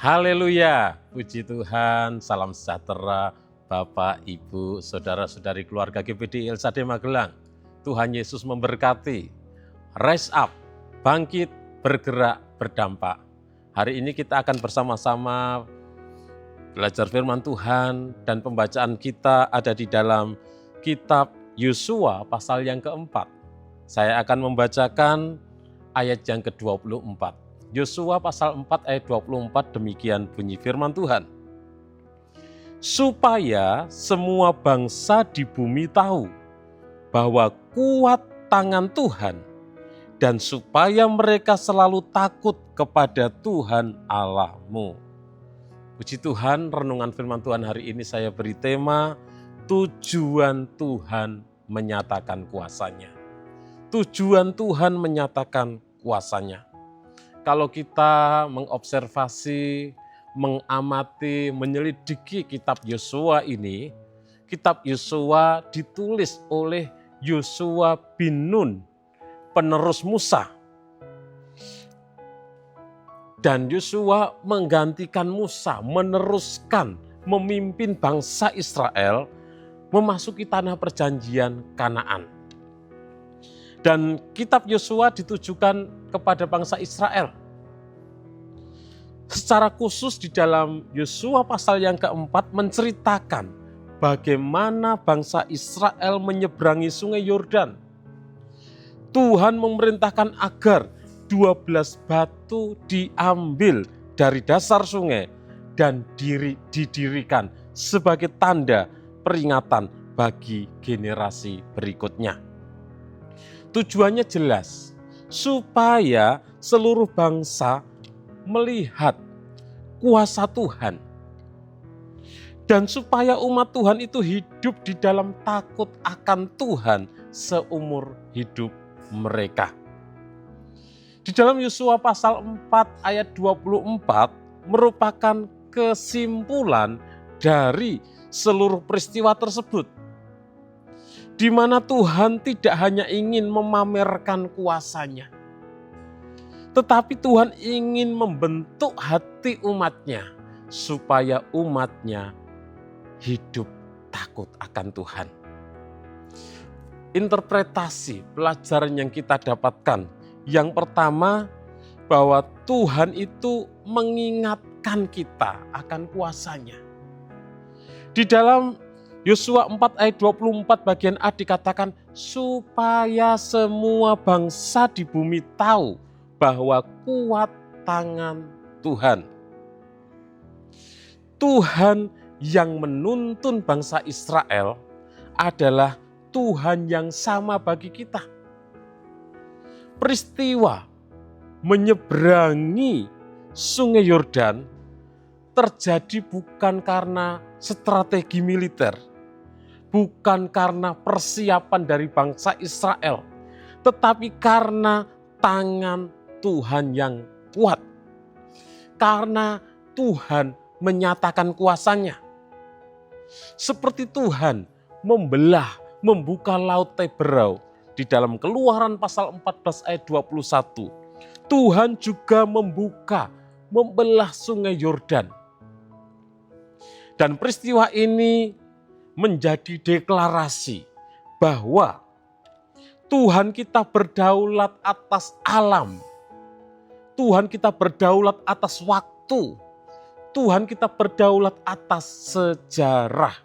Haleluya, puji Tuhan, salam sejahtera Bapak, Ibu, Saudara-saudari keluarga GPD Ilsade Magelang. Tuhan Yesus memberkati, rise up, bangkit, bergerak, berdampak. Hari ini kita akan bersama-sama belajar firman Tuhan dan pembacaan kita ada di dalam kitab Yosua pasal yang keempat. Saya akan membacakan ayat yang ke-24. Yosua pasal 4 ayat 24 demikian bunyi firman Tuhan. Supaya semua bangsa di bumi tahu bahwa kuat tangan Tuhan dan supaya mereka selalu takut kepada Tuhan Allahmu. Puji Tuhan, renungan firman Tuhan hari ini saya beri tema tujuan Tuhan menyatakan kuasanya. Tujuan Tuhan menyatakan kuasanya. Kalau kita mengobservasi, mengamati, menyelidiki kitab Yosua ini, kitab Yosua ditulis oleh Yosua bin Nun, penerus Musa. Dan Yosua menggantikan Musa, meneruskan, memimpin bangsa Israel memasuki tanah perjanjian Kanaan. Dan kitab Yosua ditujukan kepada bangsa Israel. Secara khusus di dalam Yosua pasal yang keempat menceritakan bagaimana bangsa Israel menyeberangi sungai Yordan. Tuhan memerintahkan agar 12 batu diambil dari dasar sungai dan didirikan sebagai tanda peringatan bagi generasi berikutnya. Tujuannya jelas, supaya seluruh bangsa melihat kuasa Tuhan. Dan supaya umat Tuhan itu hidup di dalam takut akan Tuhan seumur hidup mereka. Di dalam Yosua pasal 4 ayat 24 merupakan kesimpulan dari seluruh peristiwa tersebut. Di mana Tuhan tidak hanya ingin memamerkan kuasanya, tetapi Tuhan ingin membentuk hati umatnya supaya umatnya hidup takut akan Tuhan. Interpretasi pelajaran yang kita dapatkan, yang pertama bahwa Tuhan itu mengingatkan kita akan kuasanya. Di dalam Yosua 4 ayat 24 bagian A dikatakan supaya semua bangsa di bumi tahu bahwa kuat tangan Tuhan. Tuhan yang menuntun bangsa Israel adalah Tuhan yang sama bagi kita. Peristiwa menyeberangi sungai Yordan terjadi bukan karena strategi militer, bukan karena persiapan dari bangsa Israel, tetapi karena tangan Tuhan yang kuat. Karena Tuhan menyatakan kuasanya. Seperti Tuhan membuka laut Teberau di dalam Keluaran pasal 14 ayat 21. Tuhan juga membelah sungai Yordan. Dan peristiwa ini menjadi deklarasi bahwa Tuhan kita berdaulat atas alam. Tuhan kita berdaulat atas waktu. Tuhan kita berdaulat atas sejarah.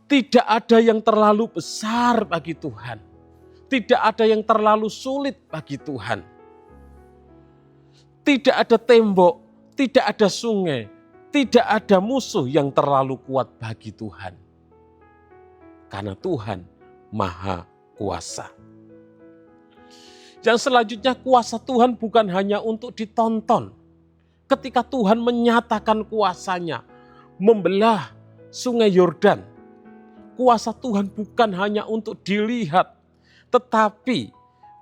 Tidak ada yang terlalu besar bagi Tuhan. Tidak ada yang terlalu sulit bagi Tuhan. Tidak ada tembok, tidak ada sungai, tidak ada musuh yang terlalu kuat bagi Tuhan. Karena Tuhan Maha Kuasa. Yang selanjutnya kuasa Tuhan bukan hanya untuk ditonton. Ketika Tuhan menyatakan kuasanya, membelah sungai Yordan. Kuasa Tuhan bukan hanya untuk dilihat, tetapi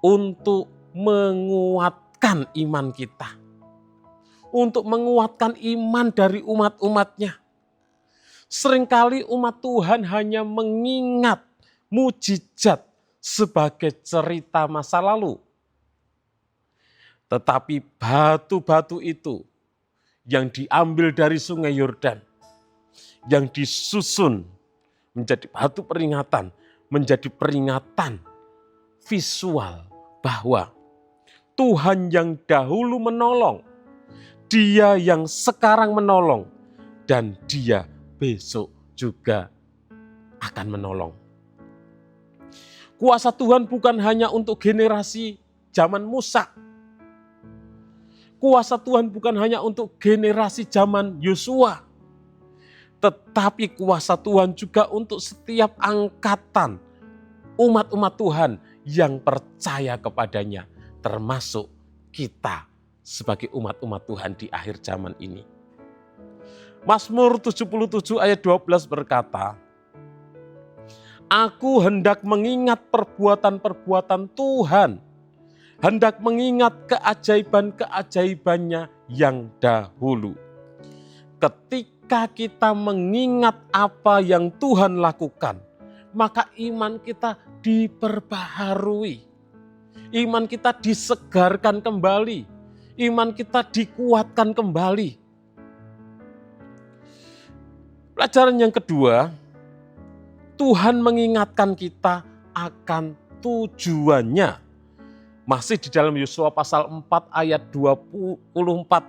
untuk menguatkan iman kita. Untuk menguatkan iman dari umat-umatnya. Seringkali umat Tuhan hanya mengingat mujizat sebagai cerita masa lalu. Tetapi batu-batu itu yang diambil dari sungai Yordan, yang disusun menjadi batu peringatan, menjadi peringatan visual bahwa Tuhan yang dahulu menolong, Dia yang sekarang menolong, dan Dia besok juga akan menolong. Kuasa Tuhan bukan hanya untuk generasi zaman Musa. Kuasa Tuhan bukan hanya untuk generasi zaman Yosua. Tetapi kuasa Tuhan juga untuk setiap angkatan umat-umat Tuhan yang percaya kepadanya, termasuk kita sebagai umat-umat Tuhan di akhir zaman ini. Mazmur 77 ayat 12 berkata, Aku hendak mengingat perbuatan-perbuatan Tuhan, hendak mengingat keajaiban-keajaibannya yang dahulu. Ketika kita mengingat apa yang Tuhan lakukan, maka iman kita diperbaharui. Iman kita disegarkan kembali. Iman kita dikuatkan kembali. Pelajaran yang kedua, Tuhan mengingatkan kita akan tujuannya. Masih di dalam Yosua pasal 4 ayat 24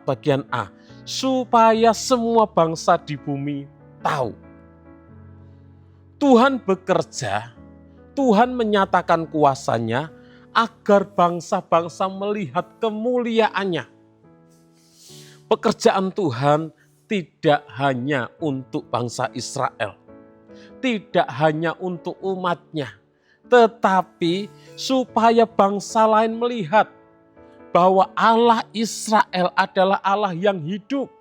bagian A. Supaya semua bangsa di bumi tahu. Tuhan bekerja, Tuhan menyatakan kuasanya agar bangsa-bangsa melihat kemuliaannya. Pekerjaan Tuhan tidak hanya untuk bangsa Israel, tidak hanya untuk umatnya, tetapi supaya bangsa lain melihat bahwa Allah Israel adalah Allah yang hidup.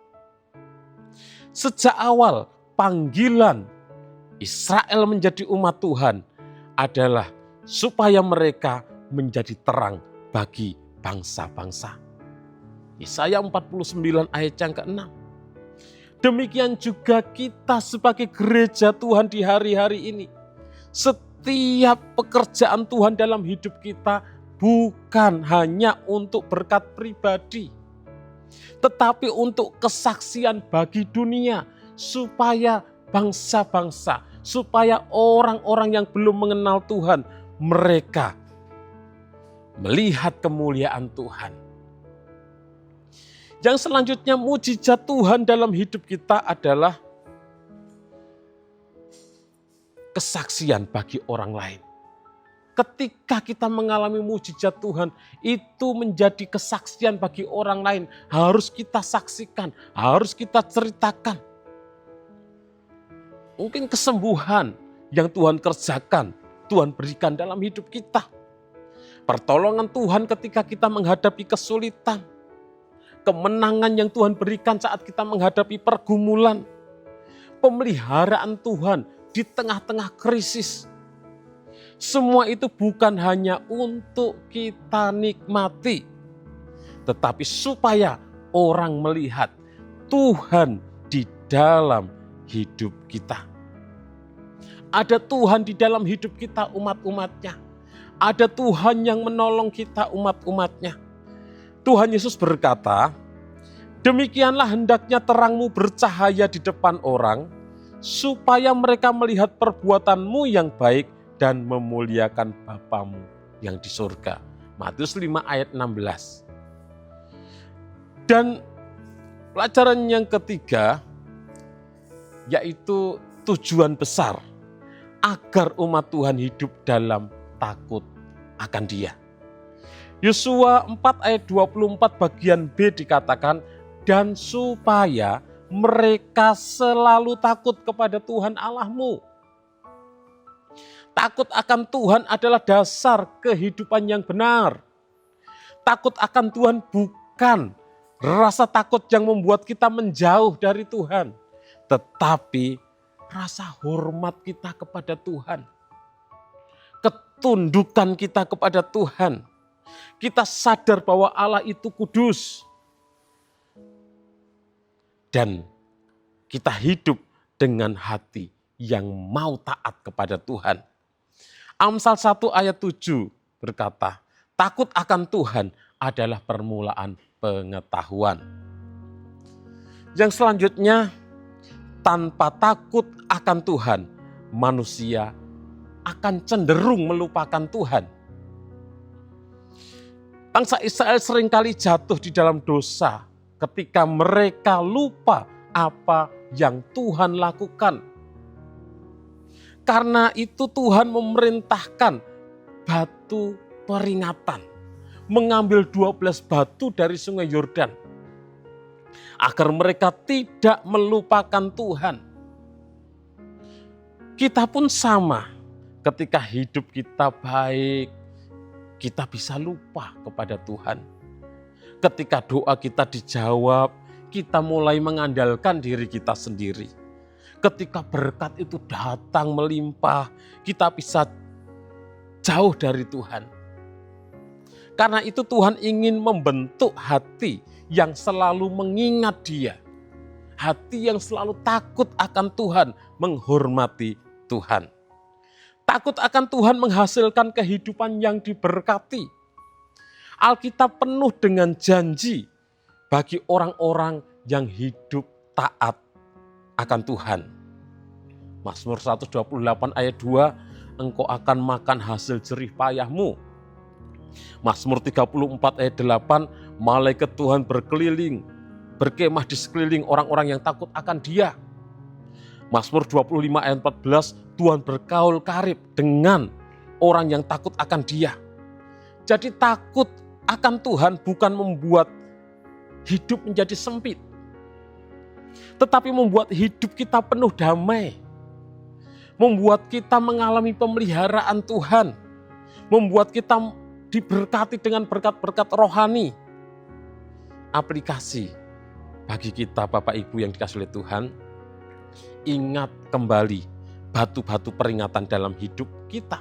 Sejak awal panggilan Israel menjadi umat Tuhan adalah supaya mereka menjadi terang bagi bangsa-bangsa. Yesaya 49 ayat yang ke-6. Demikian juga kita sebagai gereja Tuhan di hari-hari ini. Setiap pekerjaan Tuhan dalam hidup kita bukan hanya untuk berkat pribadi, tetapi untuk kesaksian bagi dunia, supaya bangsa-bangsa, supaya orang-orang yang belum mengenal Tuhan, mereka melihat kemuliaan Tuhan. Yang selanjutnya, mujizat Tuhan dalam hidup kita adalah kesaksian bagi orang lain. Ketika kita mengalami mujizat Tuhan, itu menjadi kesaksian bagi orang lain. Harus kita saksikan, harus kita ceritakan. Mungkin kesembuhan yang Tuhan kerjakan, Tuhan berikan dalam hidup kita. Pertolongan Tuhan ketika kita menghadapi kesulitan. Kemenangan yang Tuhan berikan saat kita menghadapi pergumulan. Pemeliharaan Tuhan di tengah-tengah krisis. Semua itu bukan hanya untuk kita nikmati, tetapi supaya orang melihat Tuhan di dalam hidup kita. Ada Tuhan di dalam hidup kita, umat-umatnya. Ada Tuhan yang menolong kita, umat-umatnya. Tuhan Yesus berkata, demikianlah hendaknya terangmu bercahaya di depan orang, supaya mereka melihat perbuatanmu yang baik dan memuliakan Bapamu yang di surga. Matius 5 ayat 16. Dan pelajaran yang ketiga, yaitu tujuan besar agar umat Tuhan hidup dalam takut akan Dia. Yosua 4 ayat 24 bagian B dikatakan, dan supaya mereka selalu takut kepada Tuhan Allahmu. Takut akan Tuhan adalah dasar kehidupan yang benar. Takut akan Tuhan bukan rasa takut yang membuat kita menjauh dari Tuhan, tetapi rasa hormat kita kepada Tuhan. Ketundukan kita kepada Tuhan. Kita sadar bahwa Allah itu kudus. Dan kita hidup dengan hati yang mau taat kepada Tuhan. Amsal 1 ayat 7 berkata, takut akan Tuhan adalah permulaan pengetahuan. Yang selanjutnya, tanpa takut akan Tuhan, manusia akan cenderung melupakan Tuhan. Bangsa Israel seringkali jatuh di dalam dosa ketika mereka lupa apa yang Tuhan lakukan. Karena itu Tuhan memerintahkan batu peringatan, mengambil 12 batu dari sungai Yordan, agar mereka tidak melupakan Tuhan. Kita pun sama, ketika hidup kita baik, kita bisa lupa kepada Tuhan. Ketika doa kita dijawab, kita mulai mengandalkan diri kita sendiri. Ketika berkat itu datang melimpah, kita bisa jauh dari Tuhan. Karena itu Tuhan ingin membentuk hati yang selalu mengingat Dia. Hati yang selalu takut akan Tuhan, menghormati Tuhan. Takut akan Tuhan menghasilkan kehidupan yang diberkati. Alkitab penuh dengan janji bagi orang-orang yang hidup taat akan Tuhan. Mazmur 128 ayat 2, engkau akan makan hasil jerih payahmu. Mazmur 34 ayat 8, malaikat Tuhan berkeliling, berkemah di sekeliling orang-orang yang takut akan Dia. Mazmur 25 ayat 14, Tuhan berkaul karib dengan orang yang takut akan Dia. Jadi takut akan Tuhan bukan membuat hidup menjadi sempit, tetapi membuat hidup kita penuh damai. Membuat kita mengalami pemeliharaan Tuhan. Membuat kita diberkati dengan berkat-berkat rohani. Aplikasi bagi kita Bapak Ibu yang dikasihi oleh Tuhan, ingat kembali batu-batu peringatan dalam hidup kita.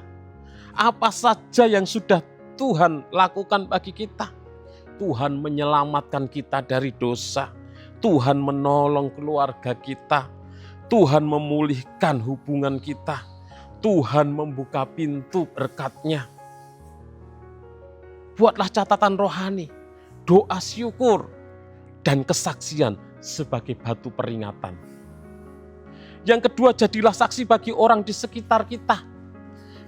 Apa saja yang sudah Tuhan lakukan bagi kita. Tuhan menyelamatkan kita dari dosa. Tuhan menolong keluarga kita. Tuhan memulihkan hubungan kita. Tuhan membuka pintu berkat-Nya. Buatlah catatan rohani, doa syukur, dan kesaksian sebagai batu peringatan. Yang kedua, jadilah saksi bagi orang di sekitar kita.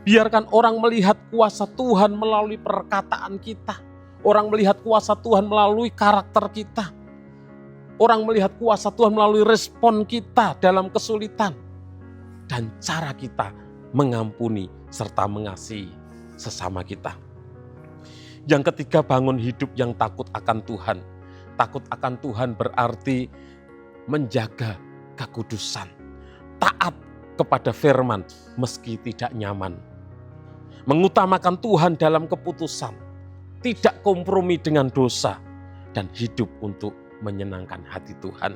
Biarkan orang melihat kuasa Tuhan melalui perkataan kita. Orang melihat kuasa Tuhan melalui karakter kita. Orang melihat kuasa Tuhan melalui respon kita dalam kesulitan. Dan cara kita mengampuni serta mengasihi sesama kita. Yang ketiga, bangun hidup yang takut akan Tuhan. Takut akan Tuhan berarti menjaga kekudusan. Taat kepada firman meski tidak nyaman. Mengutamakan Tuhan dalam keputusan. Tidak kompromi dengan dosa. Dan hidup untuk menyenangkan hati Tuhan.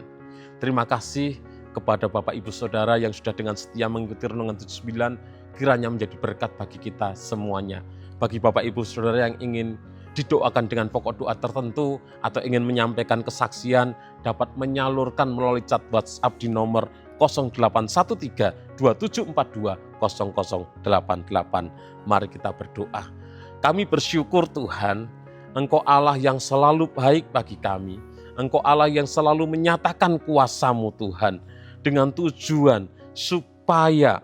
Terima kasih kepada Bapak Ibu Saudara yang sudah dengan setia mengikuti Renungan 79, kiranya menjadi berkat bagi kita semuanya. Bagi Bapak Ibu Saudara yang ingin didoakan dengan pokok doa tertentu atau ingin menyampaikan kesaksian, dapat menyalurkan melalui chat WhatsApp di nomor 0813 2742 0088. Mari kita berdoa. Kami bersyukur Tuhan, Engkau Allah yang selalu baik bagi kami. Engkau Allah yang selalu menyatakan kuasa-Mu Tuhan, dengan tujuan supaya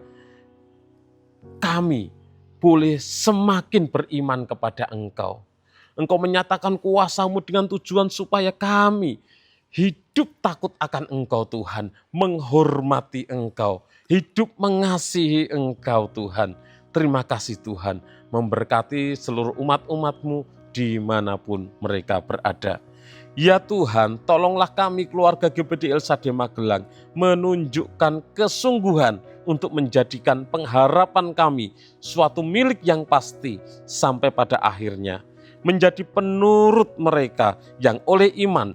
kami boleh semakin beriman kepada Engkau. Engkau menyatakan kuasa-Mu dengan tujuan supaya kami hidup takut akan Engkau Tuhan, menghormati Engkau, hidup mengasihi Engkau Tuhan. Terima kasih Tuhan, memberkati seluruh umat-umat-Mu dimanapun mereka berada. Ya Tuhan, tolonglah kami keluarga GBD El Shaddai Magelang menunjukkan kesungguhan untuk menjadikan pengharapan kami suatu milik yang pasti sampai pada akhirnya. Menjadi penurut mereka yang oleh iman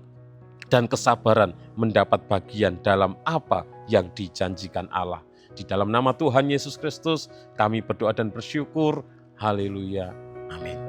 dan kesabaran mendapat bagian dalam apa yang dijanjikan Allah. Di dalam nama Tuhan Yesus Kristus kami berdoa dan bersyukur. Haleluya. Amin.